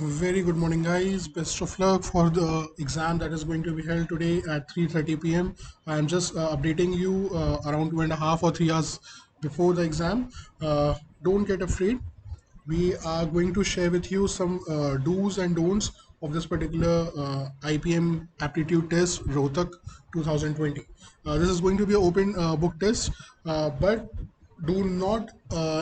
Very good morning, guys. Best of luck for the exam that is going to be held today at 3:30 p.m. I'm just updating you around 2.5 or 3 hours before the exam. Don't get afraid. We are going to share with you some do's and don'ts of this particular IPM aptitude test, Rohtak 2020. This is going to be an open book test, but do not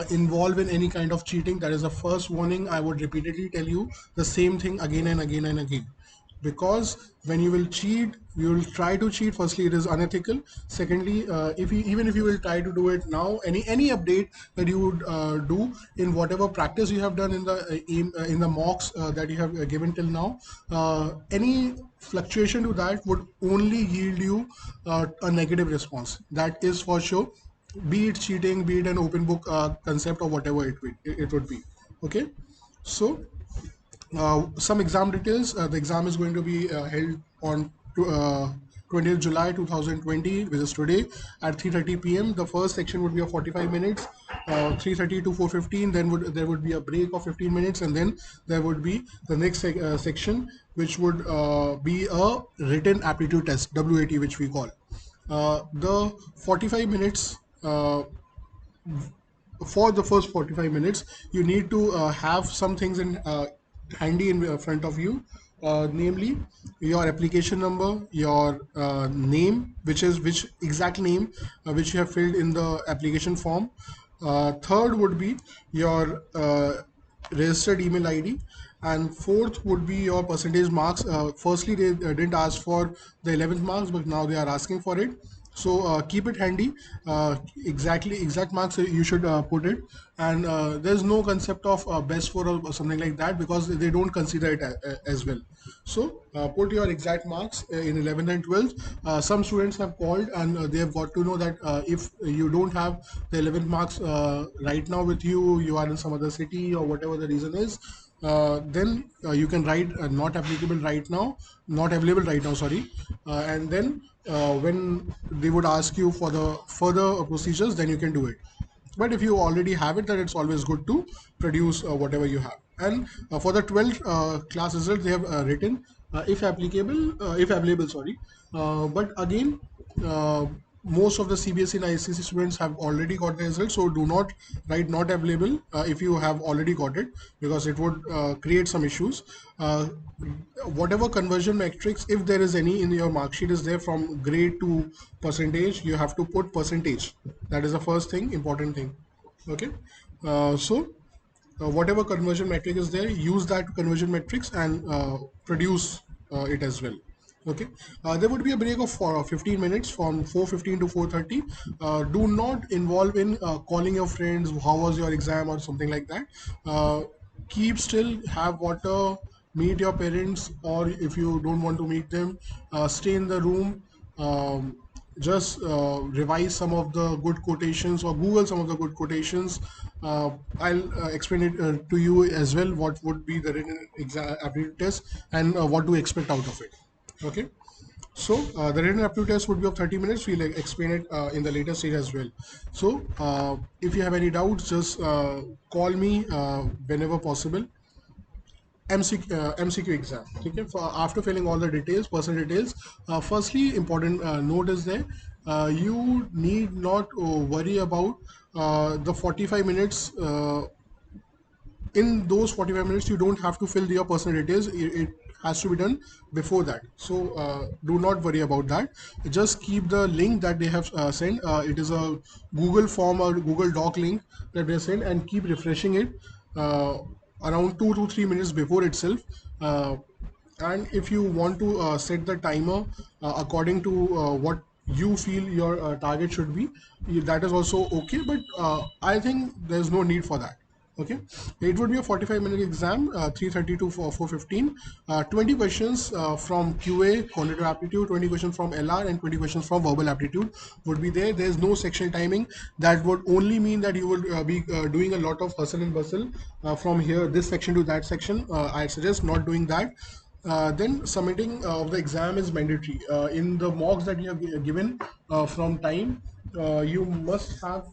involve in any kind of cheating. That is the first warning. I would repeatedly tell you the same thing again and again and again, because when you will cheat, you will try to cheat. Firstly, it is unethical. Secondly, even if you will try to do it now, any update that you would do in whatever practice you have done in the mocks that you have given till now, any fluctuation to that would only yield you a negative response. That is for sure, be it cheating, be it an open book concept, or whatever it would be. Okay, so some exam details. The exam is going to be held on 20th July 2020, which is today, at 3:30 p.m. The first section would be of 45 minutes, 3:30 to 4:15. Then there would be a break of 15 minutes, and then there would be the next section, which would be a written aptitude test, WAT, which we call. The 45 minutes. For the first 45 minutes, you need to have some things in handy in front of you, namely your application number, your name, which exact name which you have filled in the application form. Third would be your registered email ID, and fourth would be your percentage marks. Firstly, they didn't ask for the 11th marks, but now they are asking for it. So keep it handy. Exact marks you should put it, and there's no concept of best for or something like that, because they don't consider it as well. So put your exact marks in 11th and 12th. Some students have called, and they have got to know that if you don't have the 11th marks right now with you, you are in some other city or whatever the reason is, then you can write not applicable right now, not available right now, sorry, and then when they would ask you for the further procedures, then you can do it. But if you already have it, then it's always good to produce whatever you have. And for the 12th class result, they have written if available, sorry. But again, uh, most of the CBSE and ICC students have already got the result, so do not write not available if you have already got it, because it would create some issues. Whatever conversion metrics, if there is any in your mark sheet, is there from grade to percentage, you have to put percentage. That is the first thing, important thing. Okay, so whatever conversion metric is there, use that conversion metrics and produce it as well. Okay, there would be a break of 15 minutes from 4:15 to 4:30. Do not involve in calling your friends, how was your exam, or something like that. Keep still, have water, meet your parents, or if you don't want to meet them, stay in the room. Just revise some of the good quotations, or Google some of the good quotations. I'll explain it to you as well, what would be the written exam aptitude test, and what to expect out of it. Okay, so the written aptitude test would be of 30 minutes. We'll explain it in the later stage as well. So if you have any doubts, just call me whenever possible. MCQ exam. Okay, for after filling all the details, personal details. Firstly, important note is there. You need not worry about the 45 minutes. In those 45 minutes, you don't have to fill your personal details. It has to be done before that. So do not worry about that. Just keep the link that they have sent. It is a Google form or Google Doc link that they send, and keep refreshing it around 2 to 3 minutes before itself. Uh, and if you want to set the timer according to what you feel your target should be, that is also okay, but I think there's no need for that. Okay, it would be a 45-minute exam, 3:30 to 4:15. 20 questions from QA, quantitative aptitude, 20 questions from LR, and 20 questions from verbal aptitude would be there. There's no section timing. That would only mean that you would be doing a lot of hustle and bustle from here, this section to that section. I suggest not doing that. Then submitting of the exam is mandatory. In the mocks that you have given from time, you must have,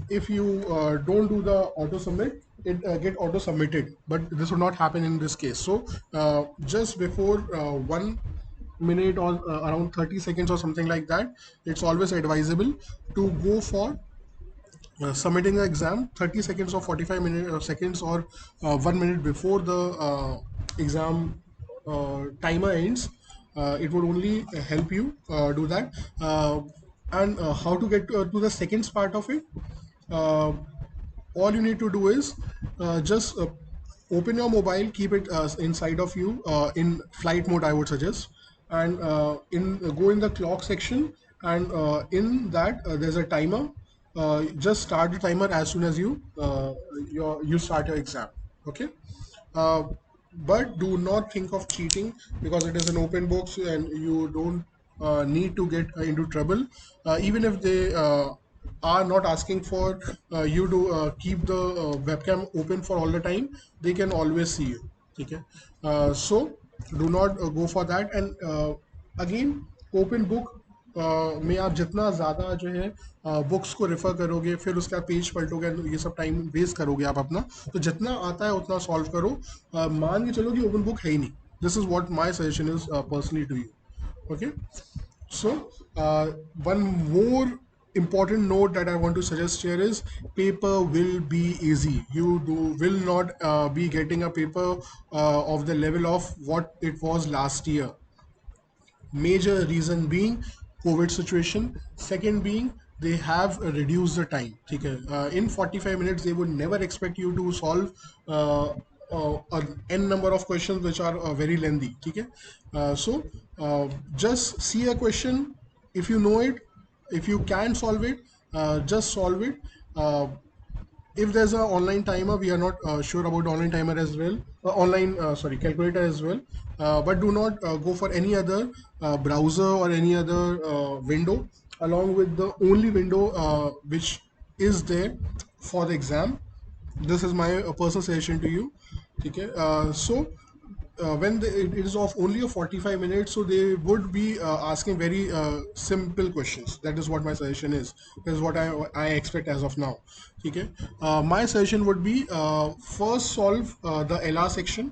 if you don't do the auto submit, it get auto submitted, but this would not happen in this case. So just before 1 minute or around 30 seconds or something like that, it's always advisable to go for submitting the exam 30 seconds or 45 minutes seconds or 1 minute before the exam timer ends. It would only help you do that. And how to get to the second part of it? uh, all you need to do is just open your mobile, keep it inside of you in flight mode, I would suggest, and in go in the clock section, and in that there's a timer. Just start the timer as soon as you start your exam. Okay. uh, but do not think of cheating, because it is an open book and you don't need to get into trouble. Even if they are not asking for you to keep the webcam open for all the time, they can always see you. Okay. So do not go for that. And again, open book में आप जितना ज़्यादा जो है books को refer करोगे, फिर उसका पेज पलटोगे, ये सब टाइम वेस्ट करोगे आप अपना, तो जितना आता है उतना सॉल्व करो। मान के चलो कि ओपन बुक है ही नहीं। This is what my suggestion is personally to you. Okay. So, one more important note that I want to suggest here is paper will be easy. Will not be getting a paper of the level of what it was last year. Major reason being COVID situation. Second being they have reduced the time. ठीक है, in 45 minutes they would never expect you to solve an n number of questions which are very lengthy. ठीक है, so just see a question. If you know it, if you can solve it, just solve it. If there's an online timer, we are not sure about online timer as well, online sorry, calculator as well, but do not go for any other browser or any other window along with the only window which is there for the exam. This is my personal suggestion to you. Okay. So when it is of only a 45 minutes, so they would be asking very simple questions. That is what my suggestion is. That is what I expect as of now. Okay. My suggestion would be first solve the LR section,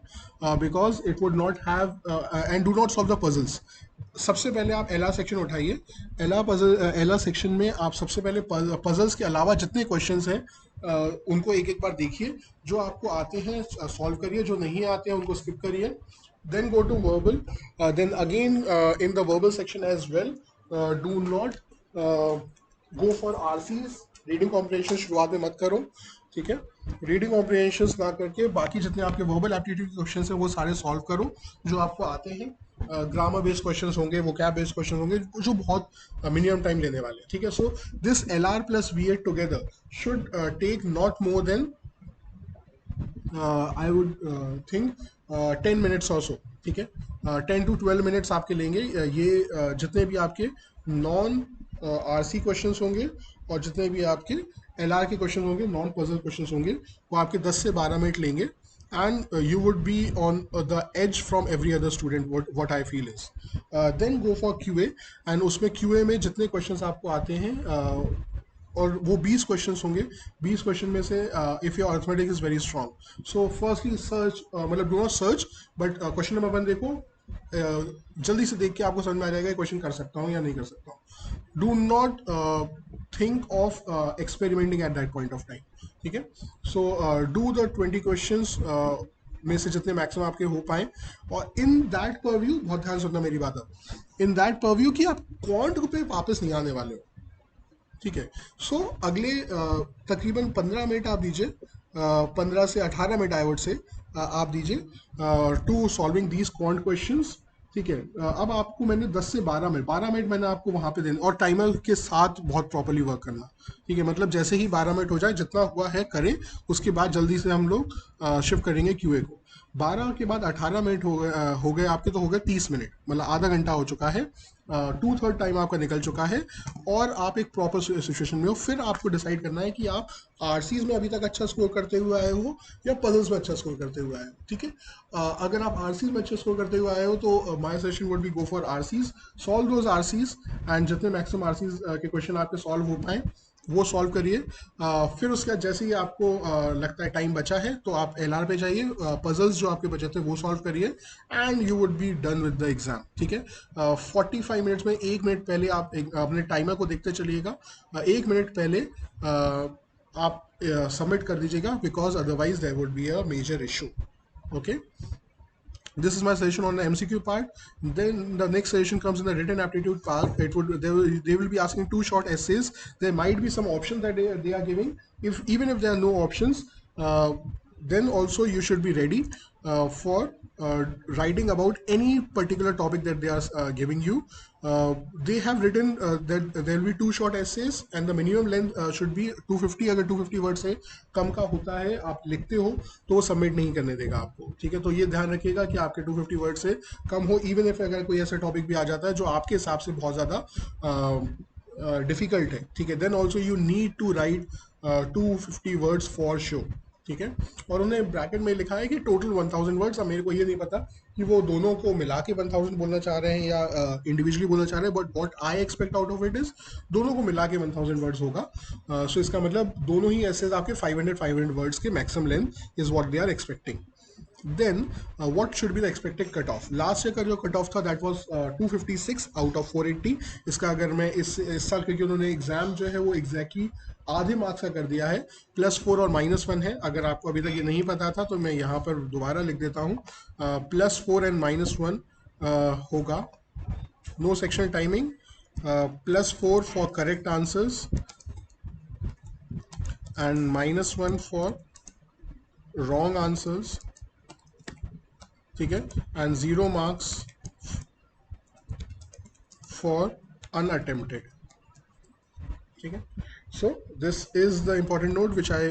because it would not have and do not solve the puzzles. सबसे पहले आप LR section उठाइए। LR section में आप सबसे पहले puzzles के अलावा जितने क्वेश्चंस हैं उनको एक एक बार देखिए। जो आपको आते हैं सॉल्व करिए, जो नहीं आते हैं उनको स्किप करिए। Then go to verbal. Then again in the verbal section as well, do not go for RCs. Reading comprehension शुरुआत में मत करो। ठीक है, रीडिंग कॉम्प्रिहेंशन ना करके बाकी जितने आपके वर्बल एप्टीट्यूड के क्वेश्चन हैं वो सारे सॉल्व करो जो आपको आते हैं। ग्रामर बेस्ड क्वेश्चन होंगे, वो क्या बेस्ड क्वेश्चन होंगे जो बहुत मिनिमम टाइम लेने वाले हैं। ठीक है, so this L R plus V A together should take not more than I would think 10 minutes or so. ठीक है, 10 to 12 मिनट्स आपके लेंगे। ये जितने भी आपके नॉन आर सी क्वेश्चन होंगे और जितने भी आपके एल आर के क्वेश्चन होंगे, नॉन पजल क्वेश्चन होंगे, वो आपके 10 से 12 मिनट लेंगे। and you would be on the edge from every other student, what I feel is. Then go for QA, and उसमें QA में जितने questions आपको आते हैं और वो 20 क्वेश्चंस होंगे। 20 क्वेश्चन में से if your arithmetic is very strong, so firstly search, मतलब do not search, but question number 1 देखो। जल्दी से देख के आपको समझ में आ जाएगा क्वेश्चन कर सकता हूँ या नहीं कर सकता हूँ। Do not think of experimenting at that point of time. ठीक है, सो डू द 20 क्वेश्चंस में से जितने मैक्सिमम आपके हो पाए, और इन दैट परव्यू, बहुत ध्यान सुनना मेरी बात है, इन दैट परव्यू कि आप क्वांट पे वापस नहीं आने वाले हो। ठीक है, सो अगले तकरीबन 15 मिनट आप दीजिए, 15 से 18 मिनट आई वुड से आप दीजिए to solving these quant questions. ठीक है, अब आपको मैंने 10 से 12 मिनट मैंने आपको वहाँ पे देना, और टाइमर के साथ बहुत प्रॉपर्ली वर्क करना। ठीक है, मतलब जैसे ही 12 मिनट हो जाए, जितना हुआ है करें, उसके बाद जल्दी से हम लोग शिफ्ट करेंगे क्यूए को। 12 के बाद 18 मिनट हो गए आपके, तो हो गए 30 मिनट, मतलब आधा घंटा हो चुका है। 2/3 टाइम आपका निकल चुका है और आप एक प्रॉपर सिचुएशन में हो। फिर आपको डिसाइड करना है कि आप आरसीज में अभी तक अच्छा स्कोर करते हुए आए हो या पजल्स में अच्छा स्कोर करते हुए आए हो। ठीक है, अगर आप आरसीज में अच्छा स्कोर करते हुए आए हो तो my suggestion would be go for RCs, solve those RCs, and जितने मैक्सिमम आरसीज के क्वेश्चन आपके सॉल्व हो पाए वो सॉल्व करिए। फिर उसके बाद जैसे ही आपको लगता है टाइम बचा है तो आप एलआर पे जाइए, पजल्स जो आपके बचे थे वो सॉल्व करिए, and you would be done with the exam. ठीक है, 45 मिनट्स में 1 मिनट पहले आप अपने टाइमर को देखते चलिएगा, 1 मिनट पहले आप सबमिट कर दीजिएगा, because otherwise there would be a major issue. Okay, this is my suggestion on the MCQ part. Then the next suggestion comes in the written aptitude part. They will be asking two short essays. There might be some options that they are giving. If even if there are no options, then also you should be ready for writing about any particular topic that they are giving you. They have written that there will be two short essays and the minimum length should be 250. अगर 250 word से कम का होता है आप लिखते हो तो वो सबमिट नहीं करने देगा आपको। ठीक है, तो ये ध्यान रखिएगा कि आपके 250 वर्ड से कम हो, इवन इफ अगर कोई ऐसा टॉपिक भी आ जाता है जो आपके हिसाब से बहुत ज़्यादा डिफिकल्ट है। ठीक है, then also you need to write 250 words for sure. ठीक है, और उन्हें ब्रैकेट में लिखा है कि टोटल 1000 वर्ड्स। अब मेरे को ये नहीं पता कि वो दोनों को मिला के 1000 बोलना चाह रहे हैं या इंडिविजुअली बोलना चाह रहे हैं, but what I expect out of it is दोनों को मिला के 1000 वर्ड्स होगा। सो इसका मतलब दोनों ही ऐसे आपके 500 वर्ड्स के maximum length is what they are expecting. Then what should be the expected cutoff? Last year का जो cutoff था that was 256 out of 480। इसका अगर मैं इस साल, क्योंकि उन्होंने एग्जाम जो है वो एग्जैक्टली आधे मार्क्स का कर दिया है, +4 और -1 है। अगर आपको अभी तक ये नहीं पता था तो मैं यहाँ पर दोबारा लिख देता हूँ, +4 एंड -1 होगा, no section timing, +4 for correct answers and -1 for wrong answers. ठीक है, एंड 0 मार्क्स फॉर अनअटेम्प्टेड। ठीक है, so this is the important note which I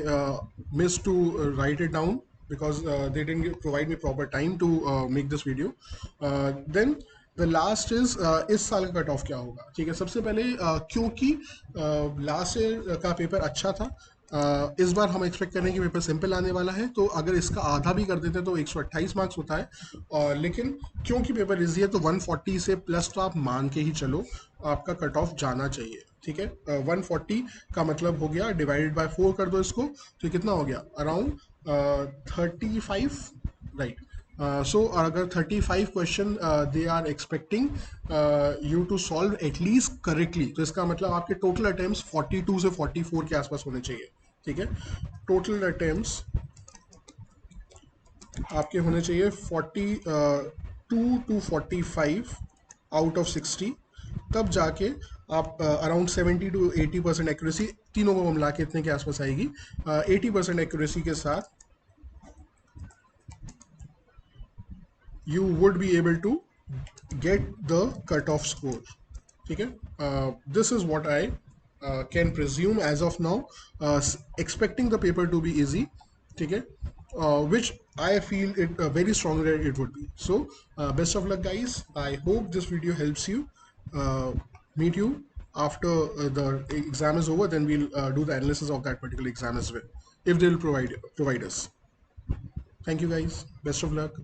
missed to write it down because they didn't provide me proper time to make this video. Then the last is इस साल का cut off क्या होगा। ठीक है, सबसे पहले क्योंकि लास्ट ईयर का पेपर अच्छा था, इस बार हम एक्सपेक्ट कर रहे हैं कि पेपर सिंपल आने वाला है, तो अगर इसका आधा भी कर देते तो 128 मार्क्स होता है। लेकिन क्योंकि पेपर इजी है तो 140 से प्लस तो आप मान के ही चलो आपका कट ऑफ जाना चाहिए। ठीक है, 140 का मतलब हो गया, डिवाइडेड बाय 4 कर दो इसको, तो कितना हो गया, अराउंड 35, राइट। सो अगर 35 question they are expecting you to solve at least correctly, तो इसका मतलब आपके टोटल अटेम्प्ट्स 42 से 44 के आसपास होने चाहिए। ठीक है, टोटल अटेम्प्ट्स आपके होने चाहिए 42 टू 45 आउट ऑफ 60, तब जाके आप अराउंड 70 टू 80% एक्यूरेसी, तीनों को मिला के इतने के आसपास आएगी। 80% एक्यूरेसी के साथ you would be able to get the cutoff score। ठीक है, this is what I can presume as of now, expecting the paper to be easy। ठीक है, which I feel it very strongly that it would be so। Best of luck guys, I hope this video helps you। Meet you after the exam is over, then we'll do the analysis of that particular exam as well, if they'll provide us। Thank you guys, best of luck।